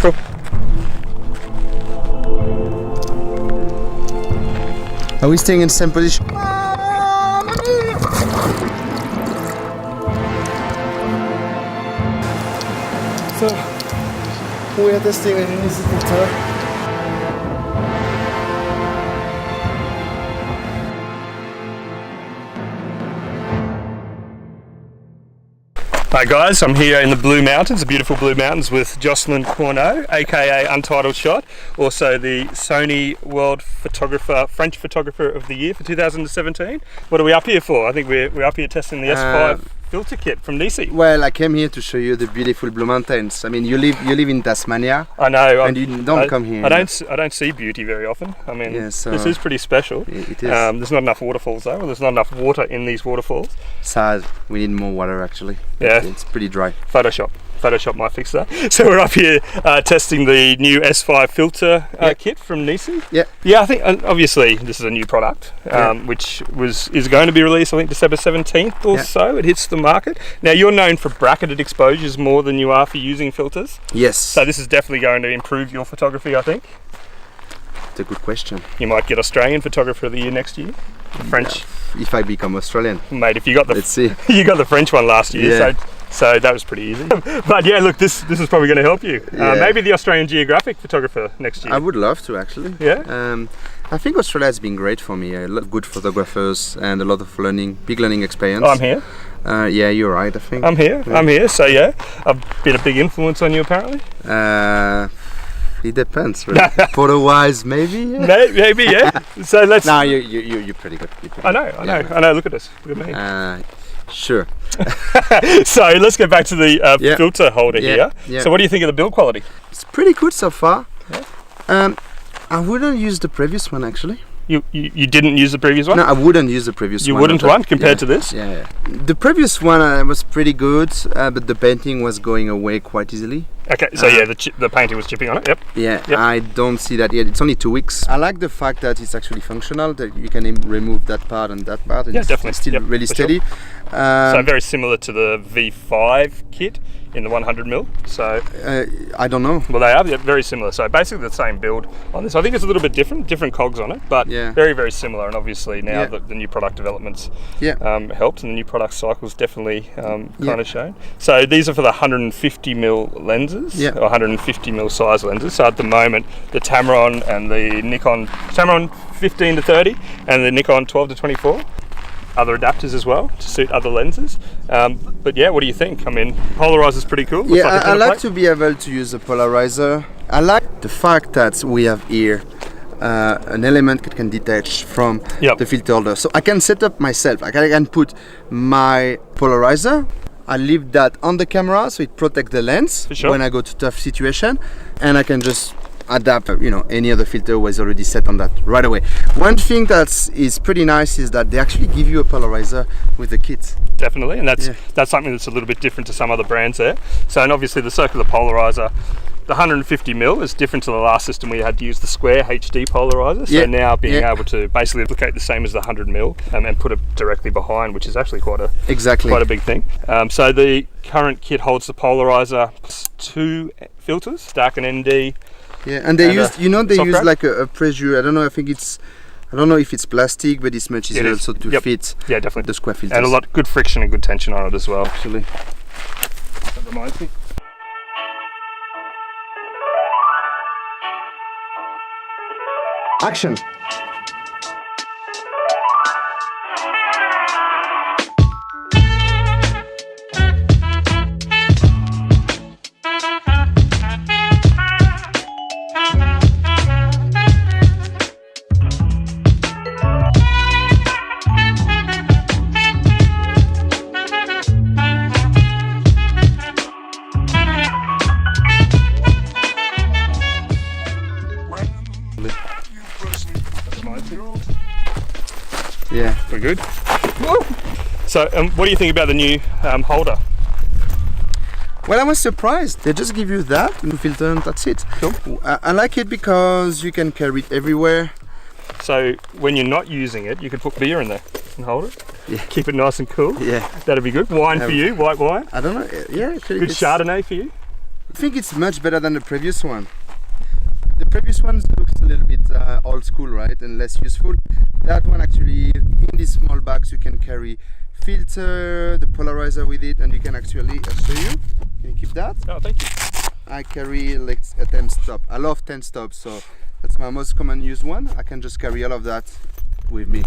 Cool. Are we staying in the same position? So, we are testing a Unease filter. Hi guys, I'm here in the Blue Mountains, the beautiful Blue Mountains, with Jocelyn Corneau, aka Untitled Shot, also the Sony World Photographer, French Photographer of the Year for 2017. What are we up here for? I think we're up here testing the S5 filter kit from NISI. Well, I came here to show you the beautiful Blue Mountains. I mean, you live in Tasmania. I know, and you don't come here. I don't see beauty very often. I mean, yeah, so this is pretty special. It is. There's not enough waterfalls though. There's not enough water in these waterfalls. Sad. We need more water actually. Yeah, it's pretty dry. Photoshop might fix that. So we're up here testing the new S5 filter kit from NISI. Yeah, I think obviously this is a new product, which is going to be released I think December 17th or so. It hits the market. Now you're known for bracketed exposures more than you are for using filters. Yes. So this is definitely going to improve your photography, I think. It's a good question. You might get Australian Photographer of the Year next year. French. Yeah, if I become Australian. Mate, if you got the Let's see. You got the French one last year, so that was pretty easy. But yeah, look, this is probably going to help you. Maybe the Australian Geographic Photographer next year. I would love to actually. Yeah. I think Australia has been great for me. A lot of good photographers and a lot of big learning experience. Oh, I'm here. Yeah, you're right. I think I'm here. Yeah. I'm here. So yeah, I've been a big influence on you apparently. It depends. Really. Photo-wise, maybe. Yeah. Maybe, yeah. So let's. No, you're pretty good. I know. Look at us. Look at me. Sure. So let's get back to the filter holder here. Yeah. So what do you think of the build quality? It's pretty good so far. Yeah. I wouldn't use the previous one actually. You didn't use the previous one? No, I wouldn't use the previous one. You wouldn't want compared to this? Yeah. The previous one was pretty good, but the painting was going away quite easily. Okay, so the painting was chipping on it, Yep. I don't see that yet. It's only 2 weeks. I like the fact that it's actually functional, that you can remove that part and that part. And definitely. It's still really steady. Sure. So very similar to the V5 kit in the 100mm. So I don't know. Well, they are very similar. So basically the same build on this. I think it's a little bit different cogs on it, but very, very similar. And obviously now the new product developments helped, and the new product cycle's definitely kind of shown. So these are for the 150mm lenses, or 150mm size lenses. So at the moment, the Tamron and the Tamron 15 to 30 and the Nikon 12 to 24. Other adapters as well to suit other lenses, but yeah, what do you think? I mean, polarizer is pretty cool. Looks like I like to be able to use a polarizer. I like the fact that we have here an element that can detach from the filter holder, so I can set up myself. I can put my polarizer. I leave that on the camera so it protects the lens when I go to tough situation, and I can just adapt, any other filter was already set on that right away. One thing that is pretty nice is that they actually give you a polarizer with the kit. Definitely, and that's something that's a little bit different to some other brands there. So, and obviously the circular polarizer, the 150mm is different to the last system where you had to use the square HD polarizer. So now being able to basically replicate the same as the 100mm and put it directly behind, which is actually quite a big thing. So the current kit holds the polarizer plus 2 filters, dark and ND. Yeah, and they use, use like a pressure. I don't know if it's plastic, but it's much easier also to fit definitely the square filters. And a lot good friction and good tension on it as well. Actually, that reminds me. Action. Yeah, we're good. Whoa. So, what do you think about the new holder? Well, I was surprised. They just give you that new filter and that's it. Cool. I like it because you can carry it everywhere. So when you're not using it, you could put beer in there and hold it. Yeah. Keep it nice and cool. Yeah. That'd be good. Wine for you, white wine. I don't know. Yeah. Good Chardonnay for you. I think it's much better than the previous one. The previous one looks a little bit old school, right, and less useful. That one actually, in these small bags, you can carry filter, the polarizer with it, and you can actually, I'll show you. Can you keep that? Oh, thank you. I carry like a 10 stop. I love 10 stops, so that's my most common used one. I can just carry all of that with me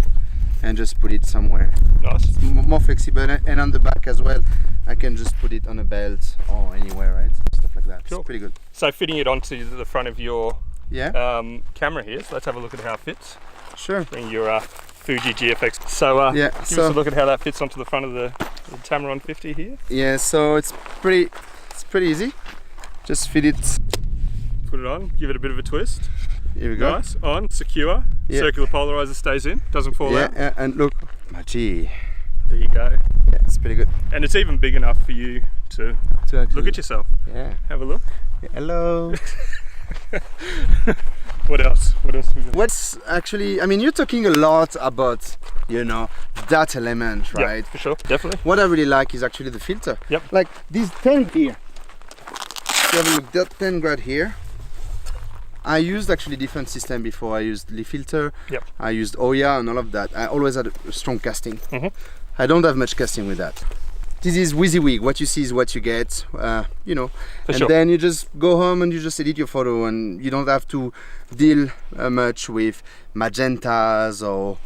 and just put it somewhere. Nice. It's more flexible, and on the back as well, I can just put it on a belt or anywhere, right? Stuff like that. Cool. It's pretty good. So fitting it onto the front of your camera here, so let's have a look at how it fits. Sure. Bring your Fuji GFX. So give us a look at how that fits onto the front of the Tamron 50 here. Yeah, so it's pretty easy. Just fit it. Put it on, give it a bit of a twist. Here we go. Nice, on, secure. Yeah. Circular polarizer stays in, doesn't fall out. Yeah, and look, my G. There you go. Yeah, it's pretty good. And it's even big enough for you to look at yourself. Yeah. Have a look. Yeah, hello. What else? What else? What's actually, I mean, you're talking a lot about, that element, right? Yeah, for sure, definitely. What I really like is actually the filter. Yep. Like these 10 here. So have a look, that 10 grad here. I used actually different system before. I used Lee filter. Yep. I used Oya and all of that. I always had a strong casting. I don't have much casting with that. This is WYSIWYG. What you see is what you get, Then you just go home and you just edit your photo, and you don't have to deal much with magentas or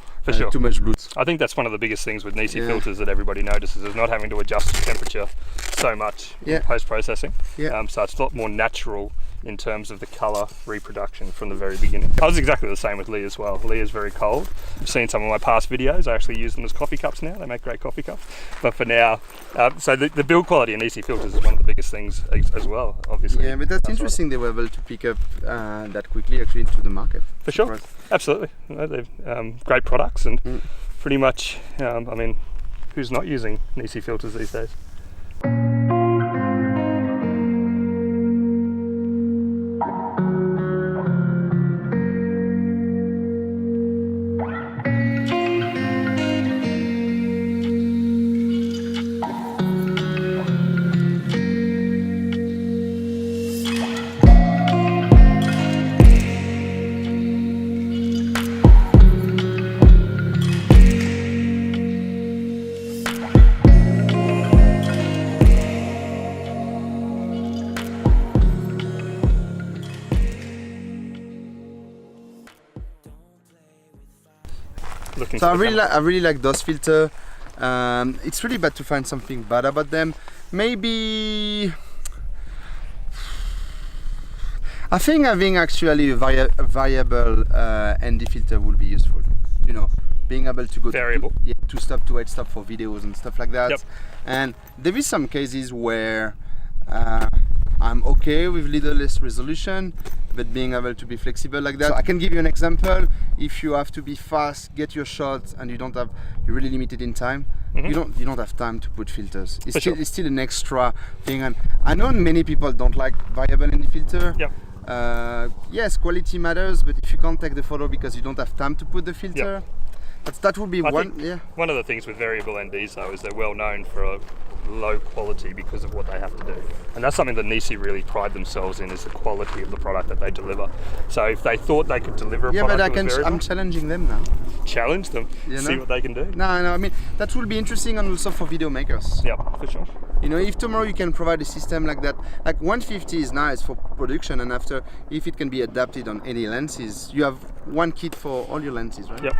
too much blue. I think that's one of the biggest things with NISI filters that everybody notices is not having to adjust the temperature so much in post-processing. So it's a lot more natural in terms of the color reproduction from the very beginning. I was exactly the same with Lee as well. Lee is very cold. I've seen some of my past videos. I actually use them as coffee cups now. They make great coffee cups. But for now, so the build quality in NISI filters is one of the biggest things as well, obviously. Yeah, but that's interesting. They were able to pick up that quickly actually into the market. For sure, absolutely. They're great products, and pretty much, I mean, who's not using NISI filters these days? So I really like those filter. It's really bad to find something bad about them. Maybe I think having actually a variable ND filter would be useful. Being able to go variable to stop to 8 stop for videos and stuff like that. And there is some cases where I'm okay with little less resolution, but being able to be flexible like that. So I can give you an example. If you have to be fast, get your shot, and you're really limited in time, you don't have time to put filters. It's still an extra thing. And I know many people don't like variable ND filter. Yes, quality matters, but if you can't take the photo because you don't have time to put the filter, that would be one. One of the things with variable NDs though is they're well known for a low quality because of what they have to do, and that's something that NISI really pride themselves in, is the quality of the product that they deliver. So if they thought they could deliver a product that was variable, I'm challenging them now. Challenge them, see what they can do. No, I mean that will be interesting, and also for video makers. Yeah, for sure. If tomorrow you can provide a system like that, like 150 is nice for production, and after, if it can be adapted on any lenses, you have one kit for all your lenses, right? Yep.